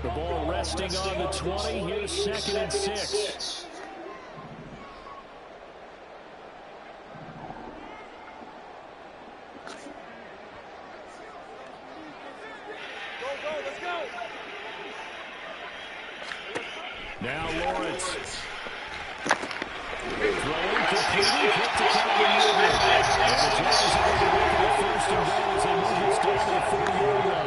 The ball resting on the 20. Here's 2nd and 6. Now Lawrence. Throwing, completing, kick to Calvin Newton. And the Giants are going to make it a 1st and goal as they move this down to the 40-yard line.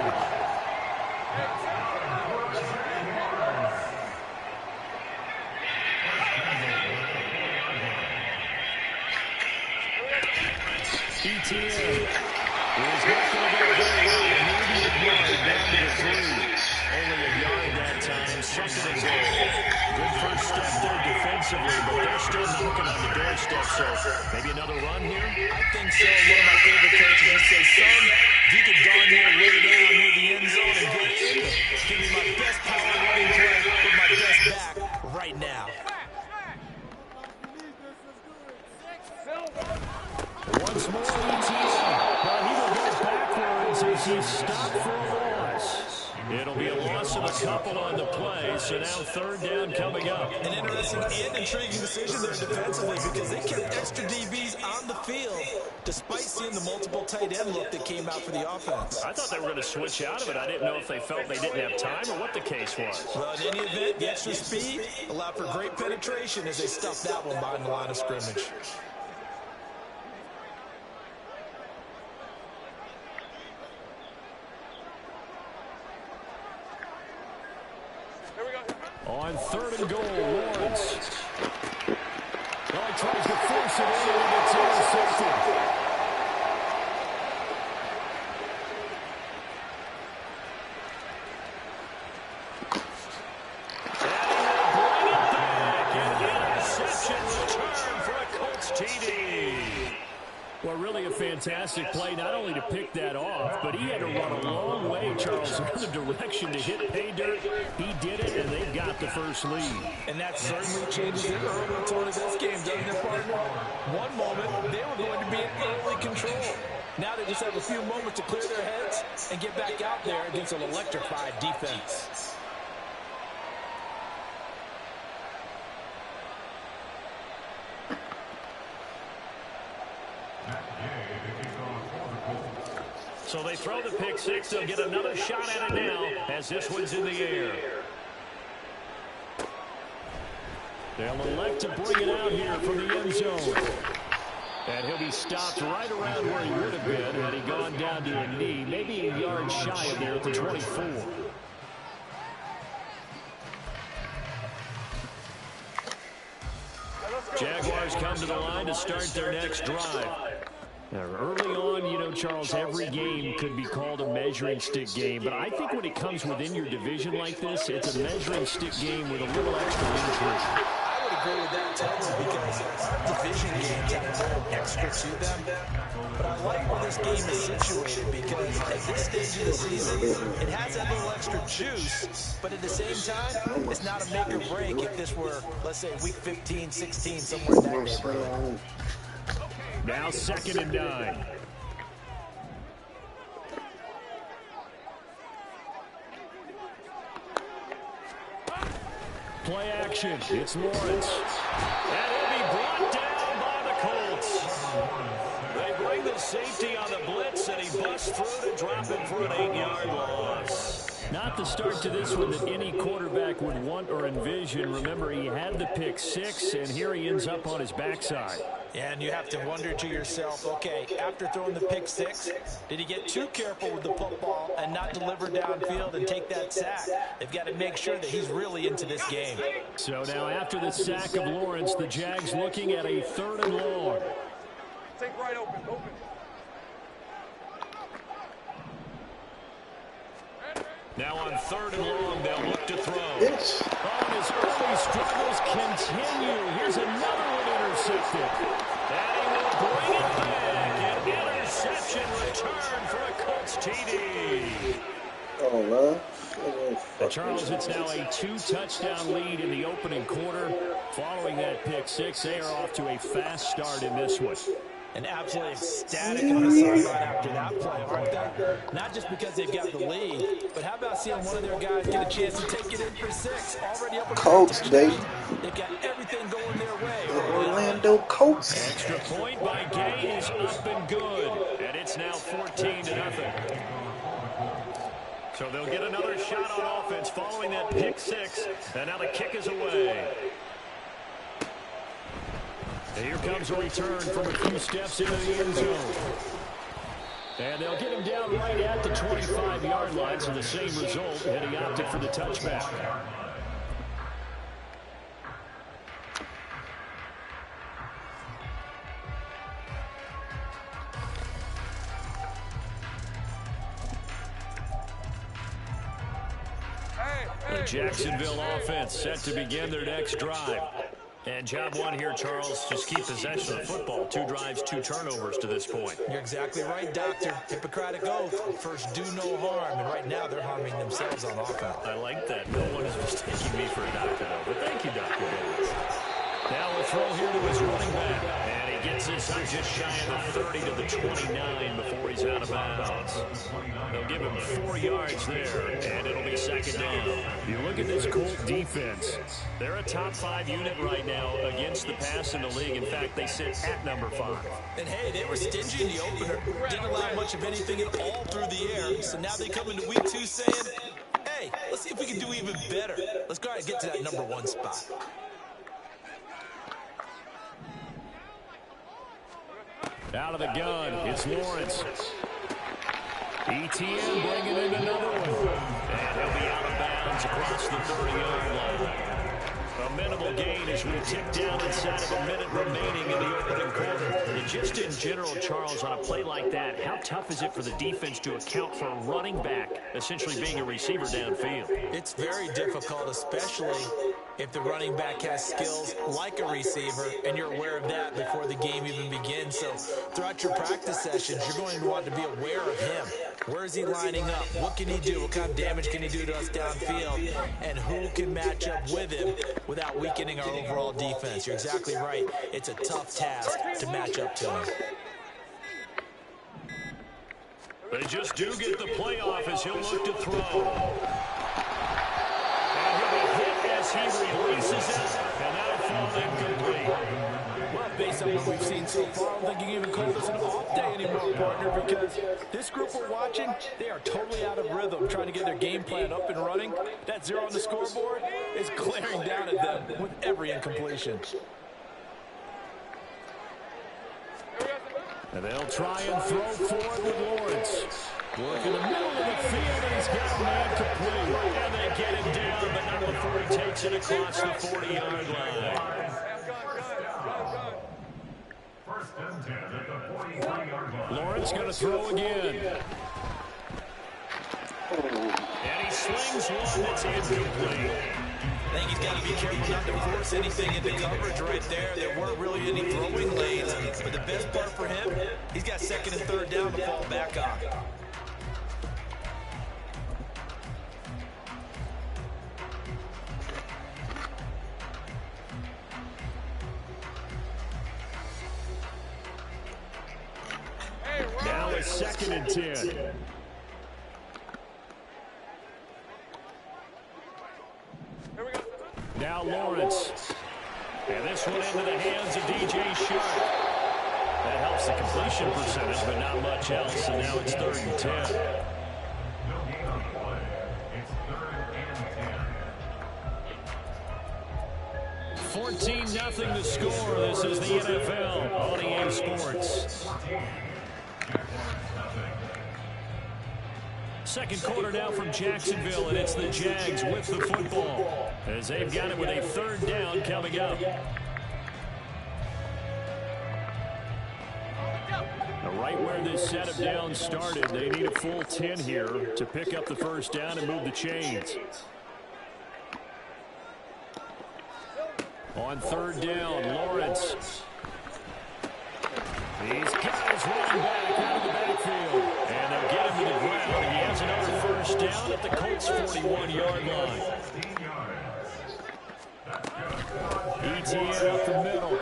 ETN is not going to go very well. Immediate yard down to the 3. Only a yard that time. 2nd and goal. Good first step there defensively, but they're still knocking on the doorstep. So maybe another run here? I think so. One of my favorite coaches would say, son, you can darn near lay down near the end zone and get in. Give me my best power running play with my best back right now. Once more, ETN. But he will go backwards as he stopped for a loss. It'll be a loss of a couple on the play, so now 3rd down coming up. An interesting and intriguing decision there defensively because they kept extra DBs on the field despite seeing the multiple tight end look that came out for the offense. I thought they were going to switch out of it. I didn't know if they felt they didn't have time or what the case was. Well, in any event, the extra speed allowed for great penetration as they stuffed that one behind the line of scrimmage. On 3rd and goal, Lawrence. Well, he tries to force it in and it's intercepted. Well, really a fantastic play, not only to pick that off, but he had to run a long way, Charles, in the direction to hit pay dirt. He did it, and they've got the first lead. And that certainly changes the early tone of this game, doesn't it, partner? One moment, they were going to be in early control. Now they just have a few moments to clear their heads and get back out there against an electrified defense. So they throw the pick six. They'll get another shot at it now as this one's in the air. They'll elect to bring it out here from the end zone. And he'll be stopped right around where he would have been had he gone down to a knee, maybe a yard shy of there at the 24. Jaguars come to the line to start their next drive. Now, early on, you know, Charles, every game could be called a measuring stick game, but I think when it comes within your division like this, it's a measuring stick game with a little extra intrigue. I would agree with that totally because division games have a little extra to them. But I like where this game is situated because at this stage of the season, it has that little extra juice, but at the same time, it's not a make or break if this were, let's say, week 15, 16, somewhere in that neighborhood. Now 2nd and 9. Play action. It's Lawrence. And he'll be brought down by the Colts. They bring the safety on the blitz, and he busts through to drop him for an 8-yard loss. Not the start to this one that any quarterback would want or envision. Remember, he had the pick six, and here he ends up on his backside. And you have to wonder to yourself, okay, after throwing the pick six, did he get too careful with the football and not deliver downfield and take that sack? They've got to make sure that he's really into this game. So now after the sack of Lawrence, the Jags looking at a 3rd and long. Take right open. Now on 3rd and long, they'll look to throw. Oh, and his early struggles continue. Here's another one intercepted. And he will bring it back. An interception return for a Colts TD. Oh, man. Charles, it's now a 2-touchdown lead in the opening quarter. Following that pick six, they are off to a fast start in this one. And absolutely ecstatic on the sideline after that play, aren't they? Not just because they've got the lead, but how about seeing one of their guys get a chance to take it in for 6? Already up a Colts, baby. They've got everything going their way. The Orlando Colts. Extra point by Gay is up and good. And it's now 14-0. So they'll get another shot on offense following that pick 6. And now the kick is away. And here comes a return from a few steps into the end zone. And they'll get him down right at the 25-yard line. So the same result, and he opted for the touchback. The Jacksonville offense set to begin their next drive. And job one here, Charles, just keep possession of the football. 2 drives, 2 turnovers to this point. You're exactly right, Doctor. Hippocratic oath. First, do no harm. And right now, they're harming themselves on offense. I like that. No one is mistaking me for a doctor, though. But thank you, Dr. Davis. Now a throw here to his running back. And he gets this up just shy of the 30 to the 29 before he's out of bounds. They'll give him 4 yards there, and it'll be second down. You look at this Colt defense. They're a top 5 unit right now against the pass in the league. In fact, they sit at number 5. And, hey, they were stingy in the opener. Didn't allow much of anything at all through the air. So now they come into week 2 saying, hey, let's see if we can do even better. Let's go ahead and get to that number 1 spot. Out of the gun, it's Lawrence. ETN bringing in another one. And he'll be out of bounds across the 30-yard line. A minimal gain as we tick down inside of a minute remaining in the opening quarter. And just in general, Charles, on a play like that, how tough is it for the defense to account for a running back essentially being a receiver downfield? It's very difficult, especially if the running back has skills like a receiver, and you're aware of that before the game even begins. So throughout your practice sessions, you're going to want to be aware of him. Where is he lining up? What can he do? What kind of damage can he do to us downfield? And who can match up with him without weakening our overall defense? You're exactly right. It's a tough task to match up to him. They just do get the playoff as he'll look to throw. And he'll be hit as he releases it, and that'll fall incomplete. Well, based on what we've seen so far, I don't think you can even call this an off day anymore, partner, because this group we're watching, they are totally out of rhythm, trying to get their game plan up and running. That 0 on the scoreboard is glaring down at them with every incompletion. And they'll try and throw forward with Lawrence. Work in the middle of the field, and he's got a man complete. And they get him down, but not before he takes it across the 40-yard line. Lawrence going to throw again. And he slings one that's incomplete. I think he's got to be careful not to force anything into coverage right there. There weren't really any throwing lanes. But the best part for him, he's got 2nd and 3rd down to fall back on. Now it's 2nd and 10. Now Lawrence. And this one into the hands of DJ Sharp. That helps the completion percentage, but not much else. And now it's 3rd and 10. 14-0 to score. This is the NFL on EA Sports. Second quarter now from Jacksonville, and it's the Jags with the football as they've got it with a 3rd down coming up. Now, right where this set of downs started, they need a full 10 here to pick up the 1st down and move the chains. On 3rd down, Lawrence. He's got his running back out of the backfield. And they'll get him to the ground. He has another 1st down at the Colts' 41-yard line. ETN up the middle.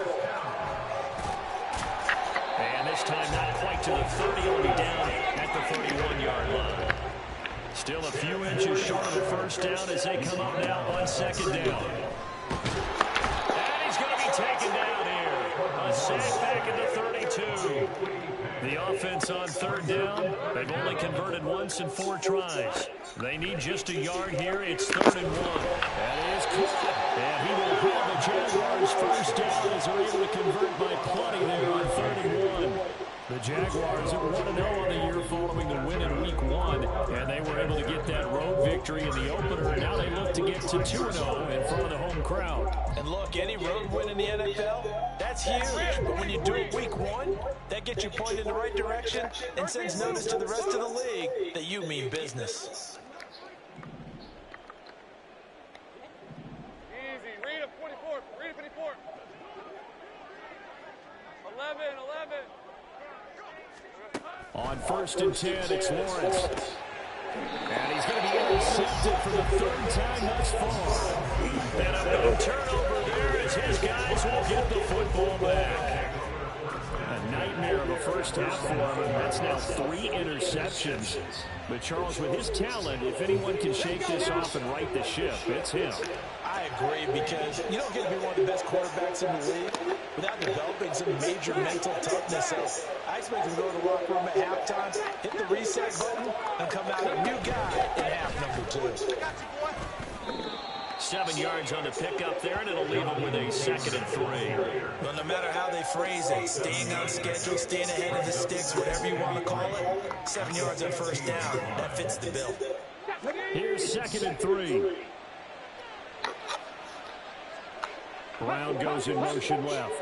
And this time not quite to the 30. He'll be down at the 31-yard line. Still a few inches short of the first down as they come up now on second down. And he's going to be taken down here. A sack back at the 32. The offense on third down, they've only converted once in 4 tries. They need just a yard here. It's 3rd and 1. That is caught. And he will hold the Jaguars first down as they're able to convert by plenty there on 3rd and 1. The Jaguars are 1-0 on the year following the win in Week 1, and they were able to get that road victory in the opener, and now they look to get to 2-0 in front of the home crowd. And look, any road win in the NFL, that's huge. But when you do it Week 1, that gets you pointed in the right direction and sends notice to the rest of the league that you mean business. Easy. Read it, 24. Read it, 24. 11. On 1st and 10, it's Lawrence. And he's going to be intercepted for the 3rd time thus far. And a big turnover there as his guys will get the football back. A nightmare of a first half for him, and that's now 3 interceptions. But Charles, with his talent, if anyone can shake this off and right the ship, it's him. I agree, because you don't get to be one of the best quarterbacks in the league without developing some major mental toughness. So I expect him to go to the locker room at halftime, hit the reset button, and come out a new guy in half number 2. 7 yards on the pickup there, and it'll leave him with a 2nd and 3. Well, no matter how they phrase it, staying on schedule, staying ahead of the sticks, whatever you want to call it, 7 yards on first down, that fits the bill. Here's 2nd and 3. Brown goes in motion left.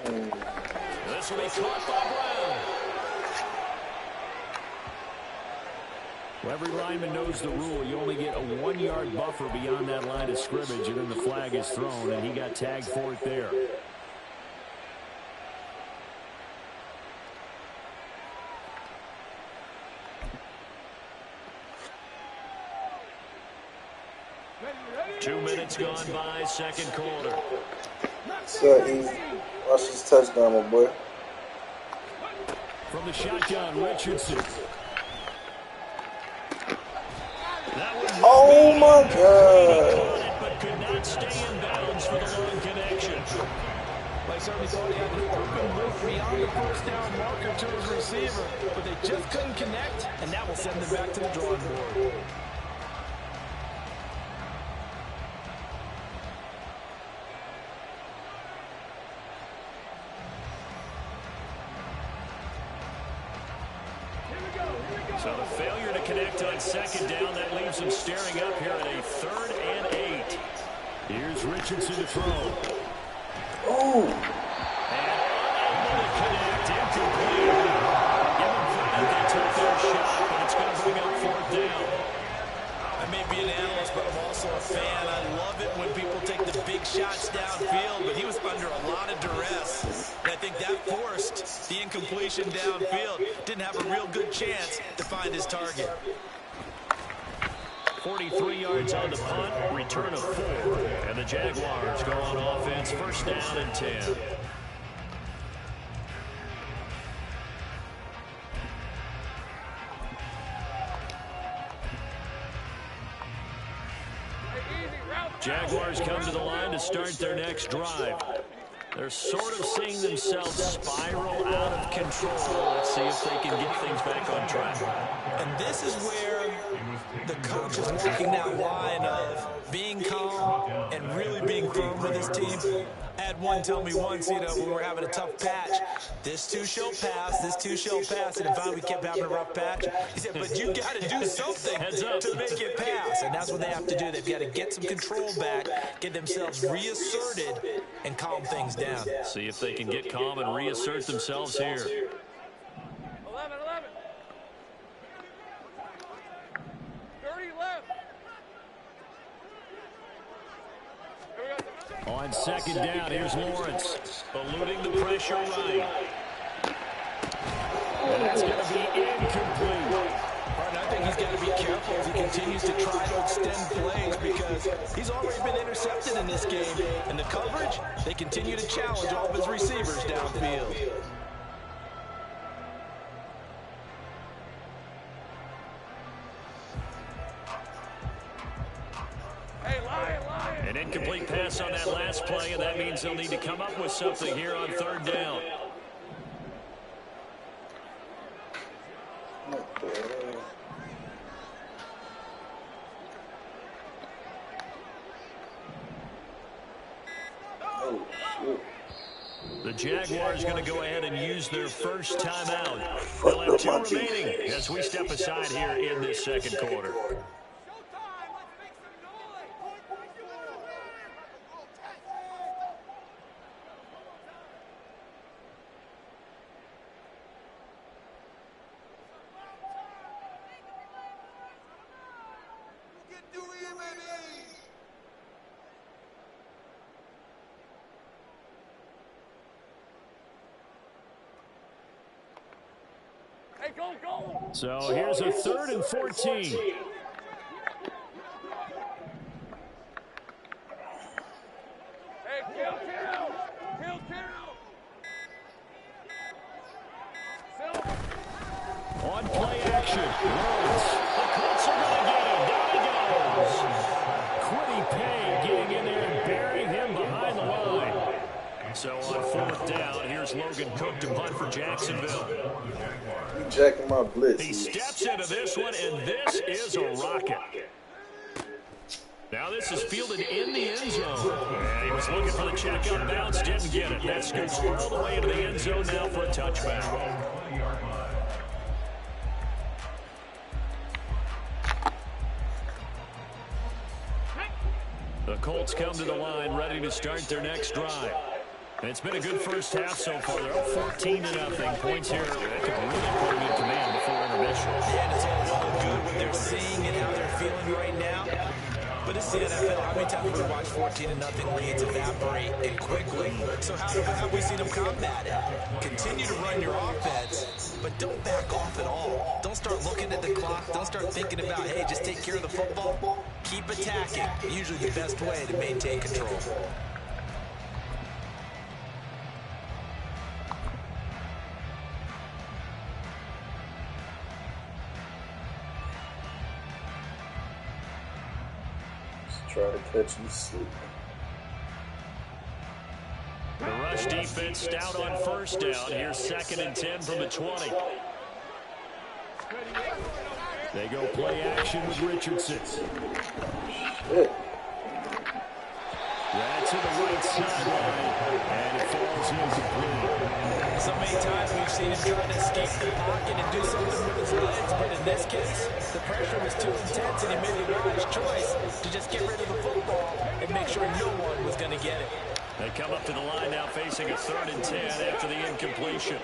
This will be caught by Brown. Well, every lineman knows the rule. You only get a 1-yard buffer beyond that line of scrimmage, and then the flag is thrown, and he got tagged for it there. Two minutes gone by, second quarter. So easy. Watch this touchdown, my boy. From the shotgun, Richardson. Oh my God! But could not stay in bounds for the long connection. They certainly thought he had an open look beyond the first down marker to his receiver, but they just couldn't connect, and that will send them back to the drawing board. So the failure to connect on second down, that leaves them staring up here at a 3rd and 8. Here's Richardson to throw. Oh! And unable to connect, incomplete. Give them credit, they took their shot, but it's going to bring up 4th down. I may be an analyst, but I'm also a fan. I love it when people take the big shots downfield, but he was under a lot of duress. And I think that forced the incompletion downfield. Didn't have a real good chance to find his target. 43 yards on the punt, return of 4. And the Jaguars go on offense, 1st down and 10. Jaguars come to the line to start their next drive. They're sort of seeing themselves spiral out of control. Let's see if they can get things back on track. And this is where the coach is walking that line of being calm and really being firm with his team. I had one tell me once, when we were having a tough patch, this too shall pass, this too shall pass, and finally we kept having a rough patch. He said, but you got to do something to make it pass, and that's what they have to do. They've got to get some control back, get themselves reasserted, and calm things down. See if they can get calm and reassert themselves here. 11. On second down, here's Lawrence, eluding the pressure right. And that's going to be incomplete. And I think he's got to be careful as he continues to try to extend plays because he's already been intercepted in this game. And the coverage, they continue to challenge all of his receivers downfield. An incomplete pass on that last play, and that means they'll need to come up with something here on third down. The Jaguars going to go ahead and use their first timeout. They'll have 2 remaining as we step aside here in this second quarter. So here's a 3rd and 14. Hey, kill. On play action. Rhodes. The Colts are going to get him. Down he goes. Quiddy Pay getting in there and burying him behind the line. So on 4th down, here's Logan Cook to punt for Jacksonville. Jacking my blitz. He steps into this one, and this is a rocket. Now this is fielded in the end zone. And he was looking for the check up bounce, didn't get it. That scoots all the way into the end zone now for a touchback. The Colts come to the line, ready to start their next drive. And it's been a good first half so far. They're up 14-0. Points here. They could really put them in command before intermission. Yeah, and it's all well and good what they're seeing and how they're feeling right now. But it's the NFL. How many times have we watched 14-0 leads evaporate and quickly? So how have we seen them combat it? Continue to run your offense, but don't back off at all. Don't start looking at the clock. Don't start thinking about, hey, just take care of the football. Keep attacking. Usually the best way to maintain control. Try to catch you sleeping. The rush defense stout on 1st down. Here's 2nd and 10 from the 20. They go play action with Richardson. Shit. That's to the right sideline, and it falls incomplete. So many times we've seen him trying to escape the pocket and do something with his legs, but in this case, the pressure was too intense, and he made the wise choice to just get rid of the football and make sure no one was going to get it. They come up to the line now facing a 3rd and 10 after the incompletion.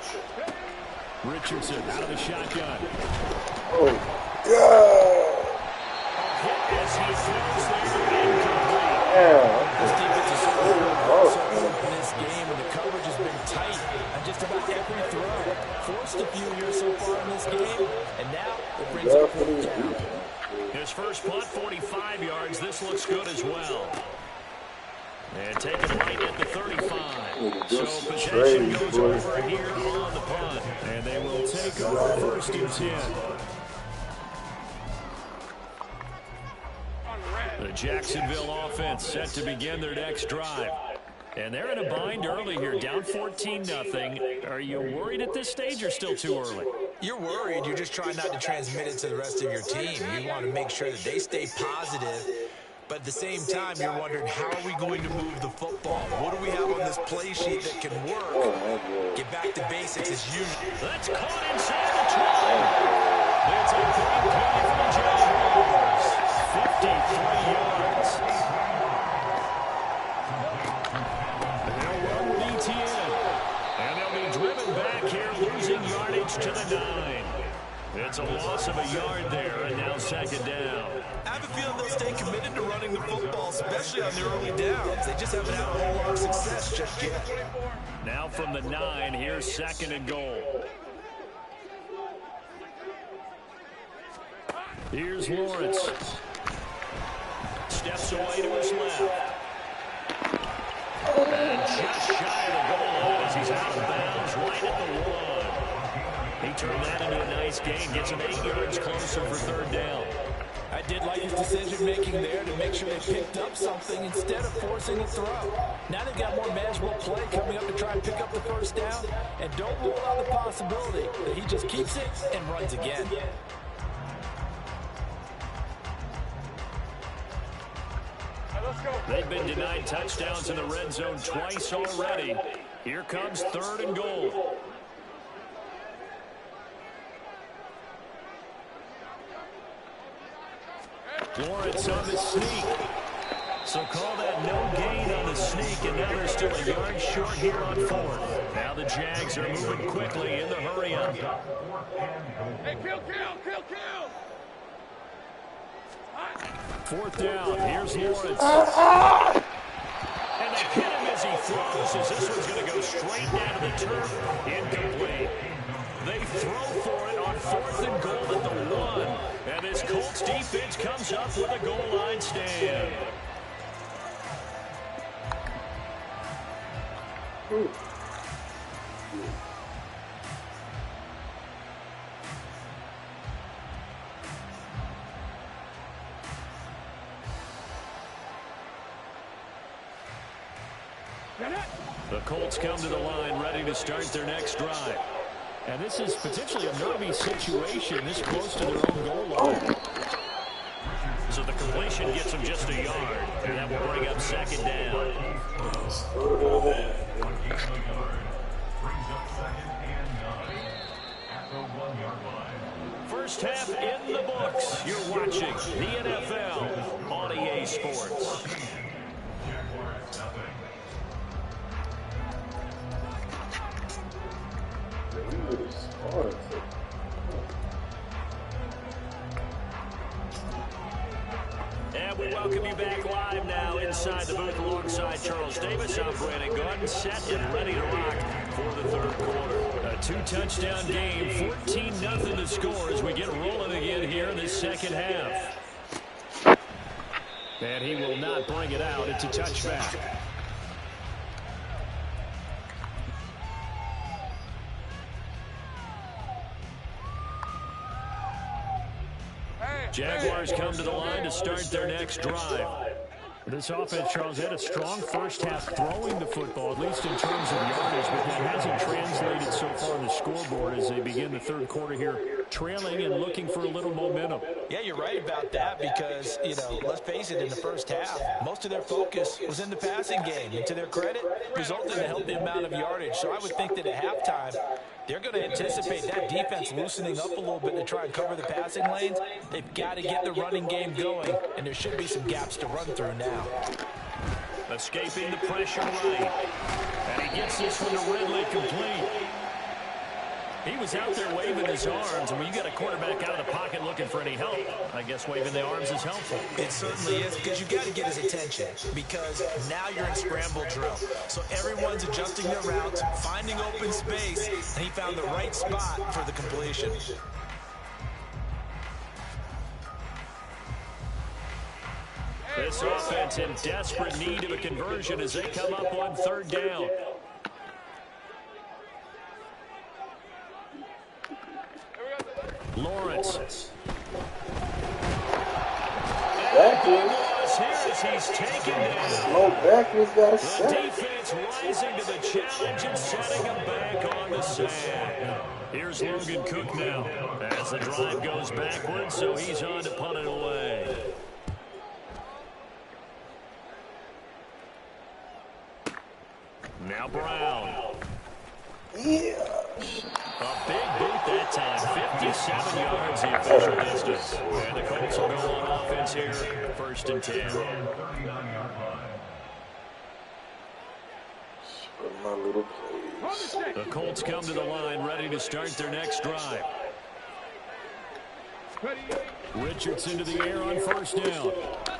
Richardson out of the shotgun. Oh, God. As he throws there, incomplete. This defense is so good in this game, and the coverage has been tight on just about every throw. Forced a few here so far in this game, and now it brings up 4th down. His first punt, 45 yards. This looks good as well. And taken right at the 35. So possession goes over here on the punt. And they will take over 1st and 10. The Jacksonville offense set to begin their next drive. And they're in a bind early here, down 14-0. Are you worried at this stage or still too early? You're worried. You're just trying not to transmit it to the rest of your team. You want to make sure that they stay positive. But at the same time, you're wondering, how are we going to move the football? What do we have on this play sheet that can work? Get back to basics as usual. That's caught inside the 12. It's a big play for the Jaguars. 53 yards. They'll run with ETN. And they'll be driven back here, losing yardage to the 9. It's a loss of a yard there, and now 2nd down. I have a feeling they'll stay committed to running the football, especially on their early downs. They just haven't had a whole lot of success just yet. Now from the 9, here's 2nd and goal. Here's Lawrence. Steps away to his left. And just shy of the goal line as he's out of bounds right at the 1. He turned that into a nice gain. Gets him 8 yards closer for third down. I did like his decision-making there to make sure they picked up something instead of forcing a throw. Now they've got more manageable play coming up to try and pick up the first down. And don't rule out the possibility that he just keeps it and runs again. They've been denied touchdowns in the red zone twice already. Here comes 3rd and goal. Lawrence on the sneak. So call that no gain on the sneak, and now they're still a yard short here on 4th. Now the Jags are moving quickly in the hurry-up. Hey, kill! 4th down. Here's Lawrence. And they hit him as he throws, as this one's going to go straight down to the turf. Incomplete. They throw for it on 4th and goal at the 1. And this Colts defense comes up with a goal line stand. The Colts come to the line ready to start their next drive. And this is potentially a nervy situation this close to their own goal line. So the completion gets them just a yard, and that will bring up 2nd down. First half in the books. You're watching the NFL on EA Sports. And we welcome you back live now inside the booth alongside Charles Davis. I'm Brandon Gordon, set and ready to rock for the 3rd quarter. A 2-touchdown game, 14-0 to score as we get rolling again here in this 2nd half. And he will not bring it out. It's a touchback. Jaguars come to the line to start their next drive. This offense, Charles, had a strong first half throwing the football, at least in terms of yardage, but that hasn't translated so far on the scoreboard as they begin the 3rd quarter here, trailing and looking for a little momentum. Yeah, you're right about that because, let's face it, in the first half, most of their focus was in the passing game. And to their credit, resulted in a healthy amount of yardage. So I would think that at halftime, they're going to anticipate that defense loosening up a little bit to try and cover the passing lanes. They've got to get the running game going, and there should be some gaps to run through now. Escaping the pressure right. And he gets this one to Ridley complete. He was out there waving his arms, and when you got a quarterback out of the pocket looking for any help, I guess waving the arms is helpful. It certainly is, because you've got to get his attention, because now you're in scramble drill. So everyone's adjusting their routes, finding open space, and he found the right spot for the completion. This offense in desperate need of a conversion as they come up on 3rd down. Lawrence. Backwards. Here as he's taken down. Slow backwards, got a The sack. defense rising to the challenge and setting him back on the sand. Here's Logan Cook now as the drive goes backwards, so he's on to punt it away. Now Brown. Yeah. A big boot that time. 57 yards the official distance. And the Colts will go on offense here. 1st and 10. My little plays. The Colts come to the line ready to start their next drive. Richardson to the air on 1st down.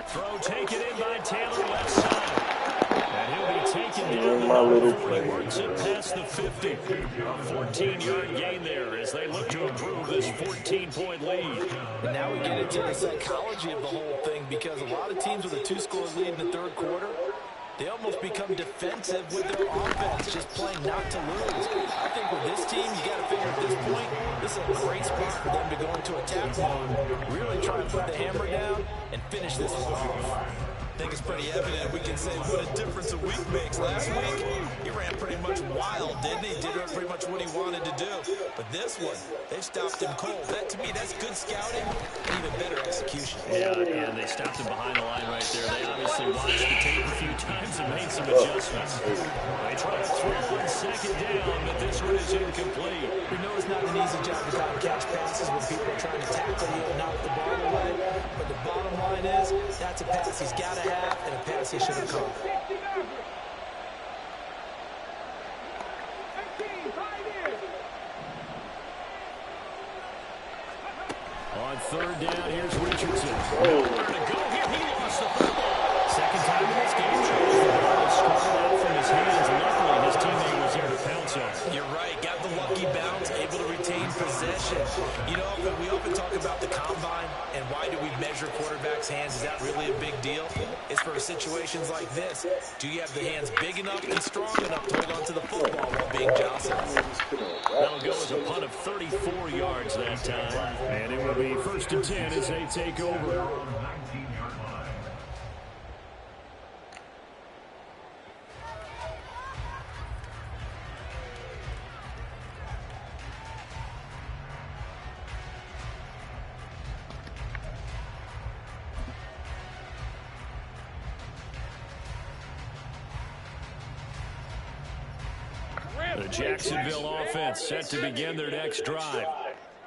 Throw taken in by Taylor left side. And he'll be taken down. My little He works it past past the 50. A 14-yard gain there as they look to improve this 14-point lead. And now we get into the psychology of the whole thing, because a lot of teams with a 2-score lead in the third quarter, they almost become defensive with their offense, just playing not to lose. I think with this team, you got to figure at this point, this is a great spot for them to go into attack mode, really try and put the hammer down and finish this one off. I think it's pretty evident we can say what a difference a week makes. Last week, he ran pretty much wild, didn't he? Did pretty much what he wanted to do. But this one, they stopped him cold. That, to me, that's good scouting and even better execution. Yeah, and they stopped him behind the line right there. They obviously watched the tape a few times and made some adjustments. They tried to throw on second down, but this one is incomplete. We know it's not an easy job to catch passes when people are trying to tackle you and knock the ball away. But the bottom line is, that's a pass he's got to have and a pass he should have caught. On third down, here's Richardson. Nowhere to go here. He lost the football. Second time in this game, Charles. The ball was squirted out from his hands. Luckily, his teammate was there to pounce on it. You're right. Got the lucky bounce, able to retain possession. You know, we often talk about the combine and why do we measure quarterbacks' hands. Is that really a big deal? It's for situations like this. Do you have the hands big enough and strong enough to hold on to the football while being jostled? That'll go as a punt of 34 yards that time. And it will be 1st and 10 as they take over. The Jacksonville offense set to begin their next drive.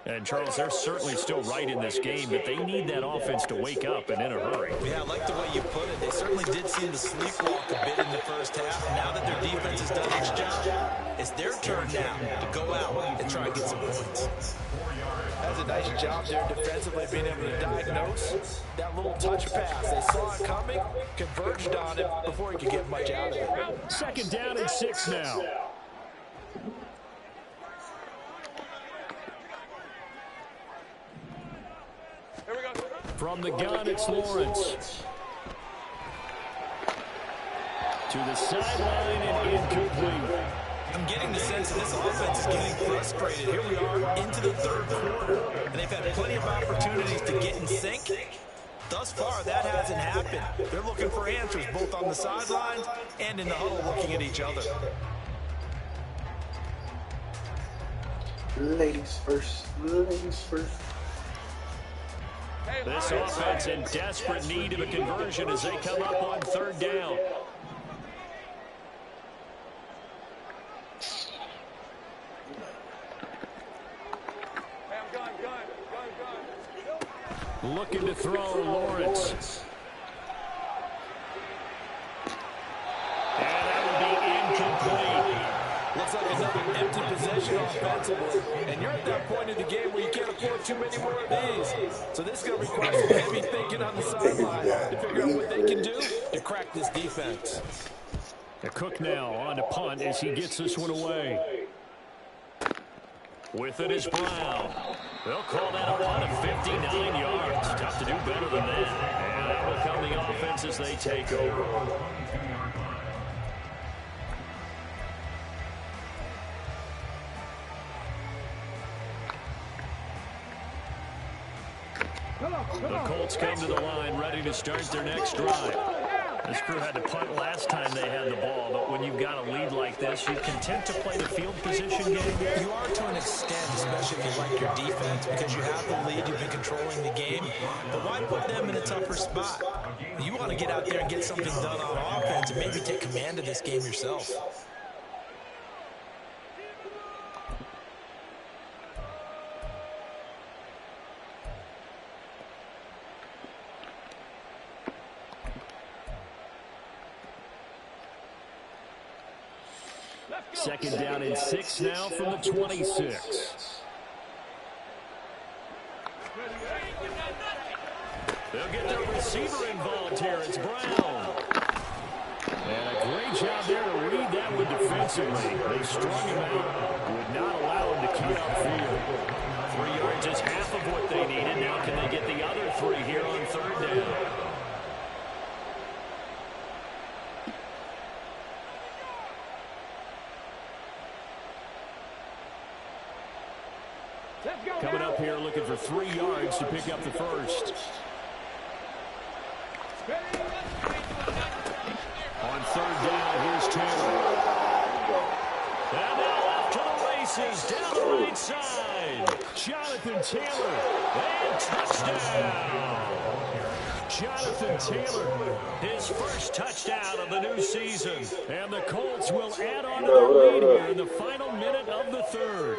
And, Charles, they're certainly still right in this game, but they need that offense to wake up and in a hurry. Yeah, I like the way you put it. They certainly did seem to sleepwalk a bit in the first half. Now that their defense has done its job, it's their turn now to go out and try and get some points. That's a nice job there defensively, being able to diagnose that little touch pass. They saw it coming, converged on it before he could get much out of it. 2nd down and 6 now. From the gun, it's Lawrence. To the sideline and incomplete. I'm getting the sense that this offense is getting frustrated. Here we are into the third quarter, and they've had plenty of opportunities to get in sync. Thus far, that hasn't happened. They're looking for answers both on the sidelines and in the huddle looking at each other. Ladies first. Ladies first. This offense in desperate need of a conversion as they come up on 3rd down. Looking to throw, Lawrence. And that would be incomplete. Looks like another empty possession offensively. And you're at that point in the game where you can't afford too many more of these. So this is going to require some heavy thinking on the sideline to figure out what they can do to crack this defense. The Cook now on to punt as he gets this one away. With it is Brown. They'll call that a punt of 59 yards. Tough to do better than that. And that will come the offense as they take over. The Colts come to the line ready to start their next drive. This crew had to punt last time they had the ball, but when you've got a lead like this, you're content to play the field position game? You are to an extent, especially if you like your defense, because you have the lead, you've been controlling the game. But why put them in a tougher spot? You want to get out there and get something done on offense and maybe take command of this game yourself. Second down and 6 now from the 26. They'll get their receiver involved here. It's Brown. And a great job there to read that one defensively. defensively. They strung him out, would not allow him to keep upfield. 3 yards is half of what they needed. Now can they get the other 3 here on third down? Coming up here looking for 3 yards to pick up the first. On third down, here's Taylor. And now off to the races, down the right side. Jonathan Taylor, and touchdown. Jonathan Taylor, his first touchdown of the new season. And the Colts will add on to their lead here in the final minute of the third.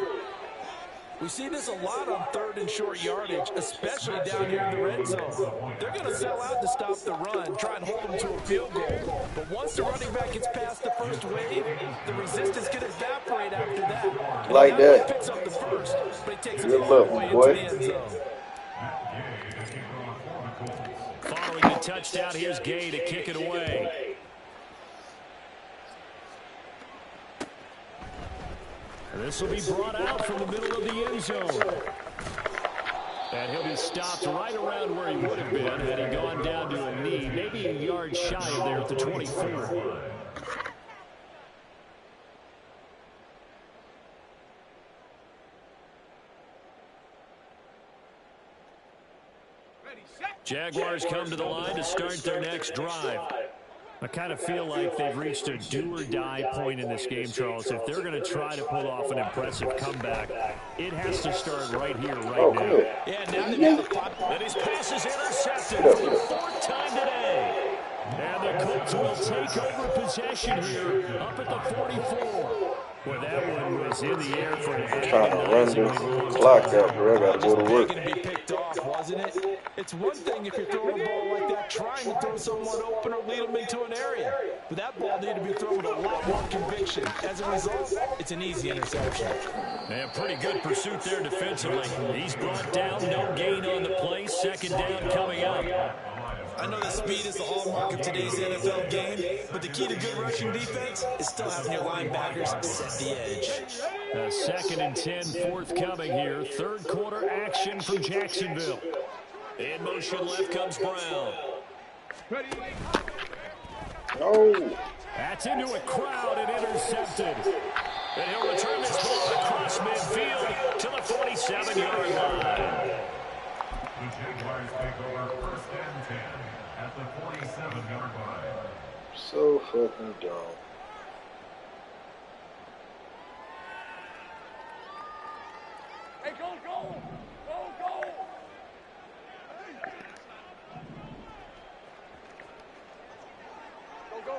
We see this a lot on third and short yardage, especially down here in the red zone. They're going to sell out to stop the run, try and hold them to a field goal. But once the running back gets past the first wave, the resistance can evaporate after that. Like that. Picks up the first, but he takes it Good all look, the way boy. into the end zone. Following the touchdown, here's Gay to kick it away. And this will be brought out from the middle of the end zone. And he'll be stopped right around where he would have been had he gone down to a knee, maybe a yard shy of there at the 24. Jaguars come to the line to start their next drive. I kind of feel like they've reached a do-or-die point in this game, Charles. If they're going to try to pull off an impressive comeback, it has to start right here, right now. Yeah, now they've got the clock. And his pass is intercepted for the 4th time today. And the Colts will take over possession here up at the 44. Well, that one was in the air for an Trying to run this clock out, bro. I got to go to work. Going to be picked off, wasn't it? It's one thing if you're throwing a ball like that, trying to throw someone open or lead them into an area. But that ball needed to be thrown with a lot more conviction. As a result, it's an easy interception. And pretty good pursuit there defensively. He's brought down, no gain on the play. 2nd down coming up. I know that speed is the hallmark of today's NFL game, but the key to good rushing defense is still having your linebackers set the edge. 2nd and 10 forthcoming here. 3rd quarter action from Jacksonville. In motion left comes Brown. No. That's into a crowd and intercepted. And he'll return this ball across midfield to the 47-yard line. The Jaguars take over 1st and 10 at the 47-yard line. So fucking dumb. Hey, go, go! Go, go! Go, go!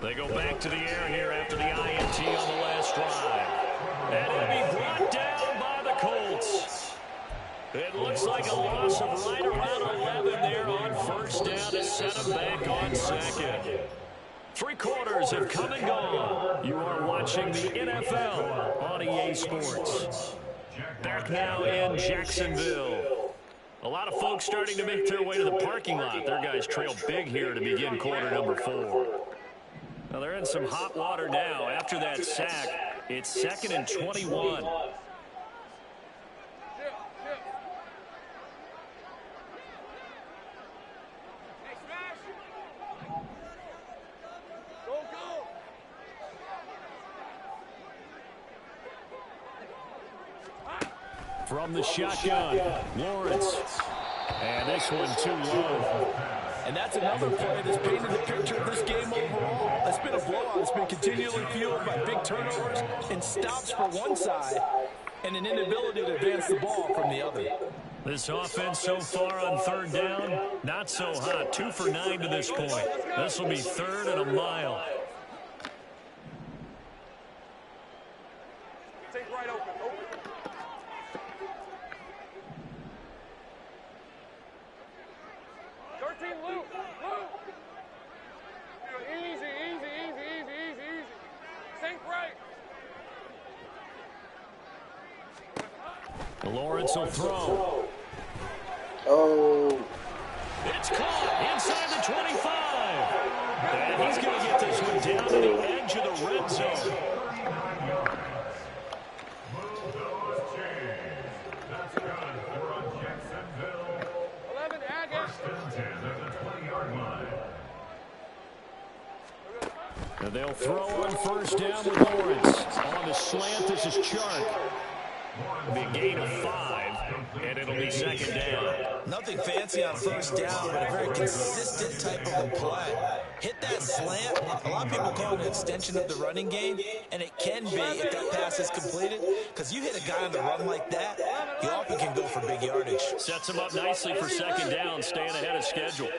They go back to the air here after the INT on the last drive. And it'll be brought down by the Colts. It looks like a loss of right around 11 there on 1st down to set them back on 2nd. 3 quarters have come and gone. You are watching the NFL on EA Sports. Back now in Jacksonville. A lot of folks starting to make their way to the parking lot. Their guys trail big here to begin quarter number 4. Now they're in some hot water now. After that sack, it's 2nd and 21. From the shotgun, Lawrence. And this one too low. And that's another play that's painted the picture of this game overall. It's been a blowout. It's been continually fueled by big turnovers and stops for one side and an inability to advance the ball from the other. This offense so far on 3rd down, not so hot. 2 for 9 to this point. This will be 3rd and a mile. Take right open, open. 13, Luke. Easy. Sink right. Lawrence will throw. Oh. It's caught inside the 25. And he's They'll throw on first down with Lawrence. On the slant, this is Chark. It'll be a gain of 5, and it'll be second down. Nothing fancy on first down, but a very consistent type of a play. Hit that slant. A lot of people call it an extension of the running game, and it can be if that pass is completed, because you hit a guy on the run like that, you often can go for big yardage. Sets him up nicely for second down, staying ahead of schedule.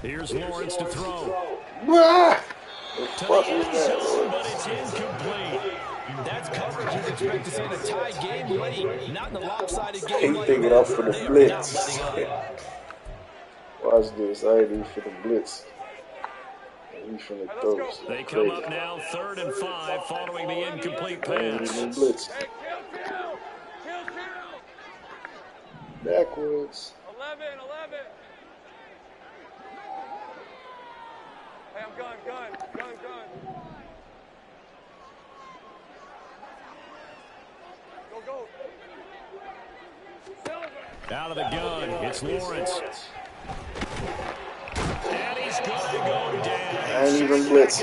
Here's Lawrence to throw. To the end zone, but it's incomplete. That's coverage you'd expect to see in a tie game late, not in a lopsided game like pick it up for the They are blitz. not letting up. Watch this. I ain't even for the blitz. He's finna throw. They come up now 3rd and 5 following the incomplete pass. Blitz. Backwards. 11. Hey, I'm gun. Go. Out of the gun, it's Lawrence. And he's going to go down. I ain't even blitz.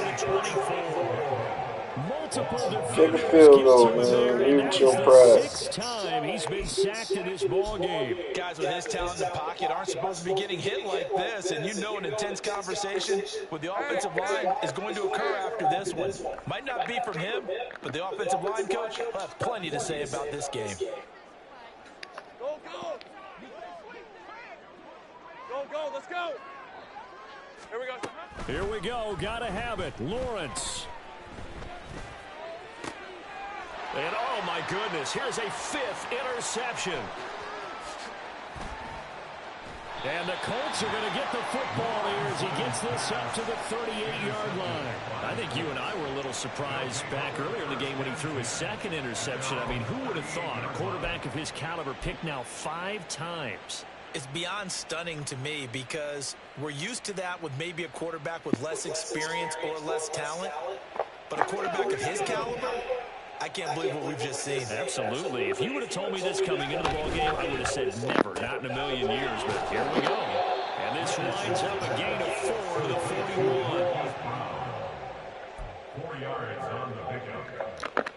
Multiple Take a field goal, defensive man. there, and Mute that your is the pride. 6th time he's been sacked in this ball game. Guys with his talent in the pocket aren't supposed to be getting hit like this, and you know an intense conversation with the offensive line is going to occur after this one. Might not be from him, but the offensive line coach will have plenty to say about this game. Go, let's go. Here we go, gotta have it. Lawrence. And oh my goodness, here's a 5th interception. And the Colts are going to get the football here as he gets this up to the 38-yard line. I think you and I were a little surprised back earlier in the game when he threw his 2nd interception. I mean, who would have thought a quarterback of his caliber picked now 5 times? It's beyond stunning to me because we're used to that with maybe a quarterback with less experience or less talent. But a quarterback of his caliber, I can't believe what we've just seen. Absolutely. If you would have told me this coming into the ballgame, I would have said never, not in a million years. But here we go. And this winds up a gain of 4 to the 41. 4 yards on the pickup.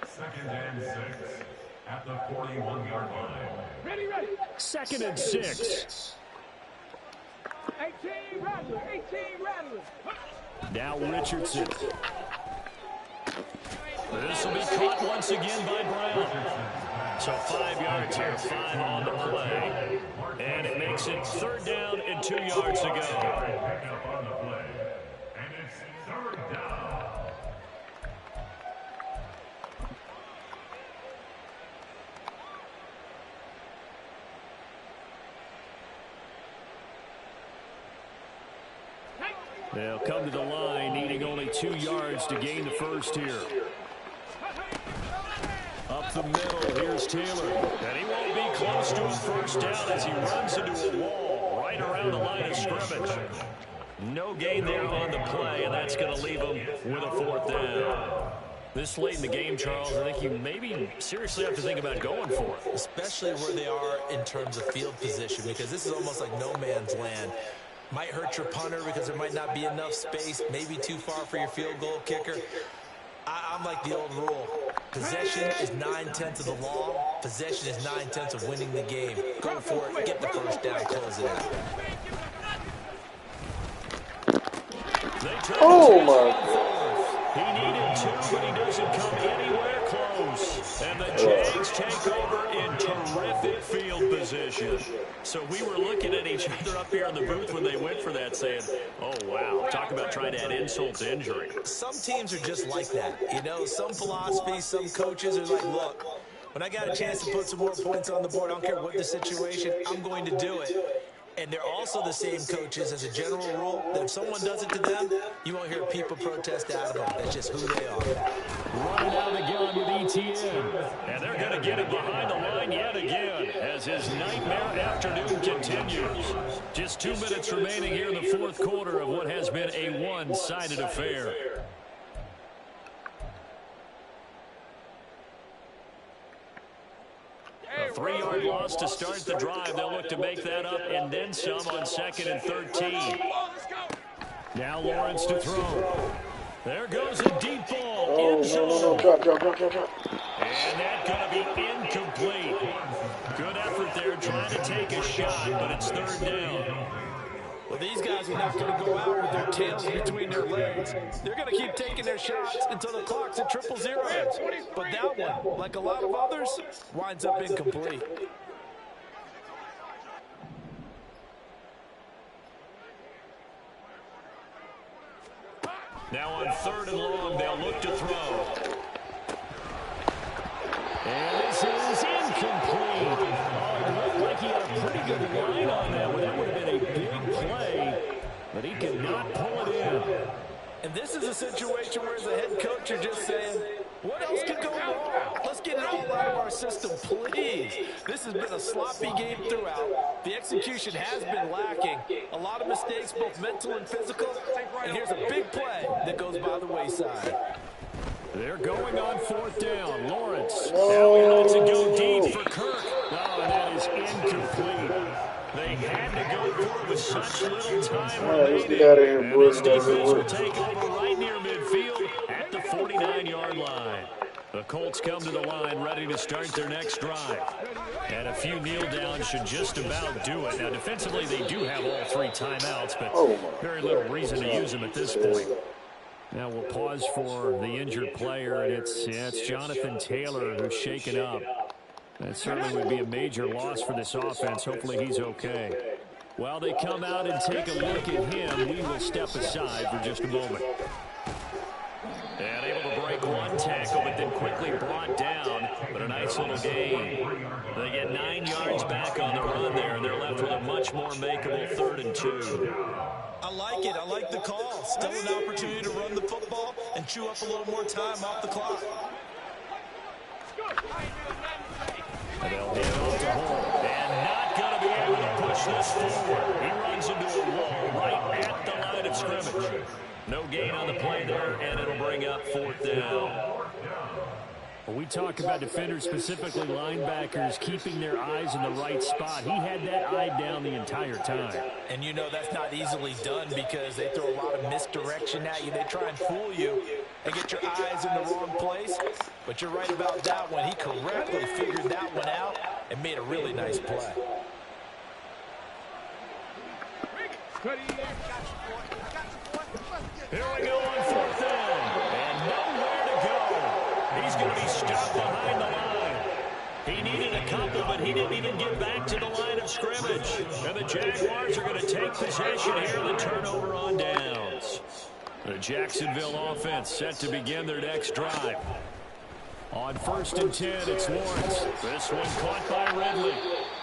2nd and 6 at the 41-yard line. Ready. 2nd and 6. 18 Rattler. Now Richardson. This will be caught once again by Brown. So 5 yards here, 5 on the play. And it makes it 3rd down and 2 yards to go. Pickup on the play. And it's 3rd down. They'll come to the line, needing only 2 yards to gain the first here. Up the middle, here's Taylor. And he won't be close to a first down as he runs into a wall right around the line of scrimmage. No gain there on the play, and that's going to leave him with a 4th down. This late in the game, Charles, I think you maybe seriously have to think about going for it. Especially where they are in terms of field position, because this is almost like no man's land. Might hurt your punter because there might not be enough space, maybe too far for your field goal kicker. I'm like the old rule. Possession is 9/10 of the law. Possession is 9/10 of winning the game. Go for it. Get the first down. Close it out. Oh, my God. He needed 2, but he doesn't come anywhere close. And the Jags take over in terrific field position. So we were looking at each other up here in the booth when they went for that saying, oh, wow, talk about trying to add insult to injury. Some teams are just like that. You know, some philosophies, some coaches are like, look, when I got a chance to put some more points on the board, I don't care what the situation, I'm going to do it. And they're also the same coaches as a general rule that if someone does it to them, you won't hear people protest out of them. That's just who they are. Running out of the gun with ETN. And they're going to get him behind the line yet again as his nightmare afternoon continues. Just 2 minutes remaining here in the 4th quarter of what has been a one-sided affair. A 3-yard loss to start the drive. They'll look to make that up and then some on 2nd and 13. Now Lawrence to throw. There goes a deep ball. Oh, no. Drop. And that's going to be incomplete. Good effort there trying to take a shot, but it's third down. Well, these guys are not going to go out with their tails between their legs. They're going to keep taking their shots until the clock's at 0-0. But that one, like a lot of others, winds up incomplete. Now on 3rd and long, they'll look to throw. And this is incomplete. Oh, it looked like he had a pretty good line on that one. That would have been a big play, but he could not pull it in. And this is a situation where, as a head coach, you're just saying, what else could go wrong? Let's get it all out of our system, please. This has been a sloppy game throughout. The execution has been lacking. A lot of mistakes, both mental and physical. And here's a big play that goes by the wayside. They're going on 4th down. Lawrence. Now he lets it go deep for Kirk. Oh, and that is incomplete. They had to go for it with such little time remaining. Let's get out of here, And boys. this defense will take over right near midfield at the 49-yard line. The Colts come to the line ready to start their next drive. And a few kneel downs should just about do it. Now, defensively, they do have all 3 timeouts, but very little reason to use them at this point. Now we'll pause for the injured player, and it's Jonathan Taylor who's shaken up. That certainly would be a major loss for this offense. Hopefully he's okay. While they come out and take a look at him, we will step aside for just a moment. And able to break one tackle, but then quickly brought down. But a nice little gain. They get 9 yards back on the run there, and they're left with a much more makeable 3rd and 2. I like it. I like the call. Still an opportunity to run the football and chew up a little more time off the clock. And they'll hand off to Hall. And not going to be able to push this forward. He runs into a wall right at the line of scrimmage. No gain on the play there, and it'll bring up 4th down. When we talk about defenders, specifically linebackers, keeping their eyes in the right spot, he had that eye down the entire time. And you know that's not easily done because they throw a lot of misdirection at you. They try and fool you and get your eyes in the wrong place. But you're right about that one. He correctly figured that one out and made a really nice play. Here we go on 4th down. And nowhere to go. He's going to be stopped behind the line. He needed a couple, but he didn't even get back to the line of scrimmage. And the Jaguars are going to take possession here. The turnover on downs. The Jacksonville offense set to begin their next drive. On 1st and 10, it's Lawrence. This one caught by Ridley.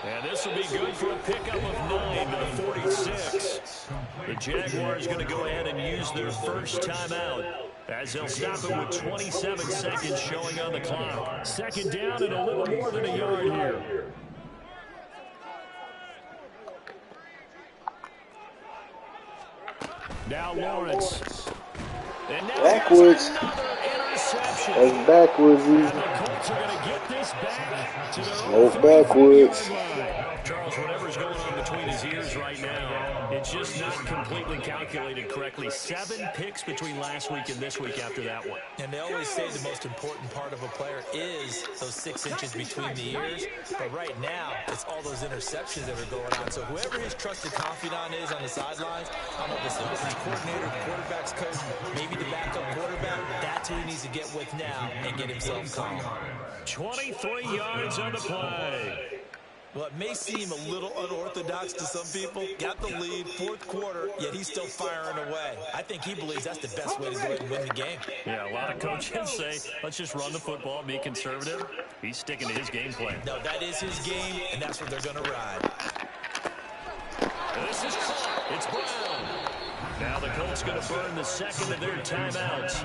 And this will be good for a pickup of 9 to the 46. The Jaguars going to go ahead and use their first timeout as they'll stop it with 27 seconds showing on the clock. 2nd down and a little more than a yard here. Now Lawrence. And now backwards. That's backwards. And the Colts are going to get this back to their No backwards. Charles, whatever's going on between his ears right now, it's just not completely calculated correctly. 7 picks between last week and this week after that one. And they always say the most important part of a player is those 6 inches between the ears. But right now, it's all those interceptions that are going on. So whoever his trusted confidant is on the sidelines, I don't know if it's the offensive coordinator, the quarterback's coach, maybe the backup quarterback, that's who he needs to get with now and get himself calm. 23 yards on the play. Well, it may seem a little unorthodox to some people. Got the lead, 4th quarter, yet he's still firing away. I think he believes that's the best way to go ahead and win the game. Yeah, a lot of coaches say, let's just run the football, be conservative. He's sticking to his game plan. No, that is his game, and that's what they're going to ride. This is caught. It's Brown. Now the Colts going to burn the 2nd of their timeouts.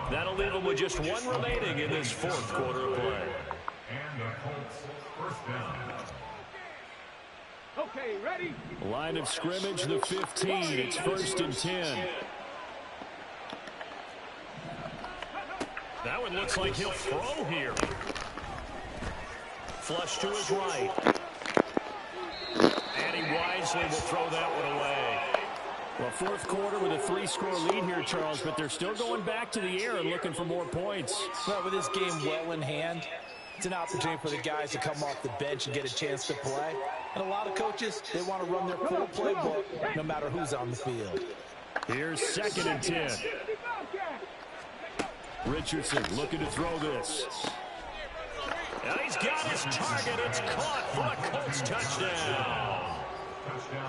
That'll leave them with just 1 remaining in this 4th quarter of play. And the Colts first down. Okay, ready? Line of scrimmage, the 15. It's 1st and 10. That one looks like he'll throw here. Flush to his right. And he wisely will throw that one away. Well, fourth quarter with a 3-score lead here, Charles, but they're still going back to the air and looking for more points. Well, with this game well in hand, it's an opportunity for the guys to come off the bench and get a chance to play. And a lot of coaches, they want to run their full playbook no matter who's on the field. Here's 2nd and 10. Richardson looking to throw this. And he's got his target. It's caught for a Colts touchdown.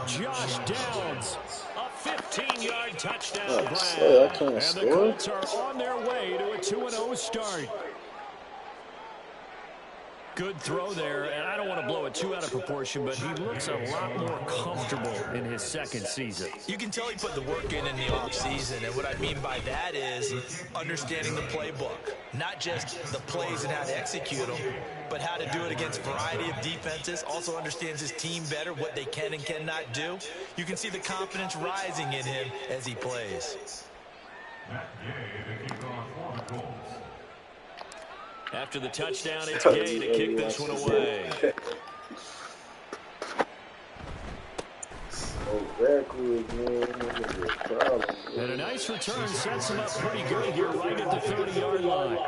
Josh Downs, a 15-yard touchdown grab. And the Colts are on their way to a 2-0 start. Good throw there, and I don't want to blow it too out of proportion, but he looks a lot more comfortable in his 2nd season. You can tell he put the work in the offseason, and what I mean by that is understanding the playbook. Not just the plays and how to execute them, but how to do it against a variety of defenses. Also understands his team better, what they can and cannot do. You can see the confidence rising in him as he plays. After the touchdown, it's Gay to kick this one away. And a nice return sets him up pretty good here right at the 30-yard line.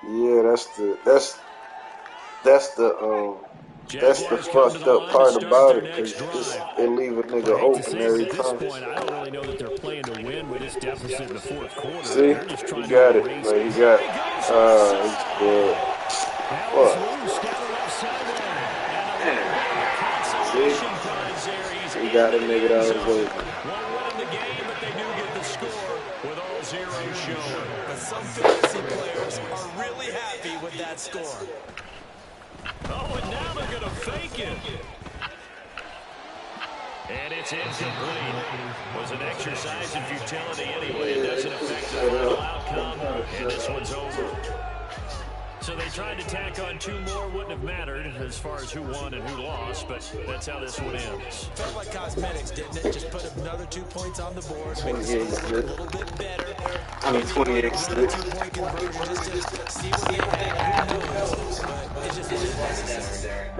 Yeah, that's the fucked up part about it, because they leave a nigga open every time. At this point, I don't really know that they're playing to win with this deficit in the fourth quarter. See, he got it. Like, he got he's good. What? See? He got a nigga that was open. Won't win the game, but they do get the score with all zeros showing. But some fantasy players are really happy with that score. Oh, and now they're going to fake it. And it's incomplete. It was an exercise in futility anyway. It doesn't affect the final outcome. And this one's over. So they tried to tack on 2 more. Wouldn't have mattered as far as who won and who lost, but that's how this one ends. Felt like cosmetics, didn't it? Just put another 2 points on the board. Make it a little bit better. I mean, 28 2-point conversion just to see what the impact knows. But it just isn't necessary.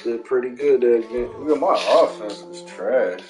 Did pretty good there again. Look, my offense is trash.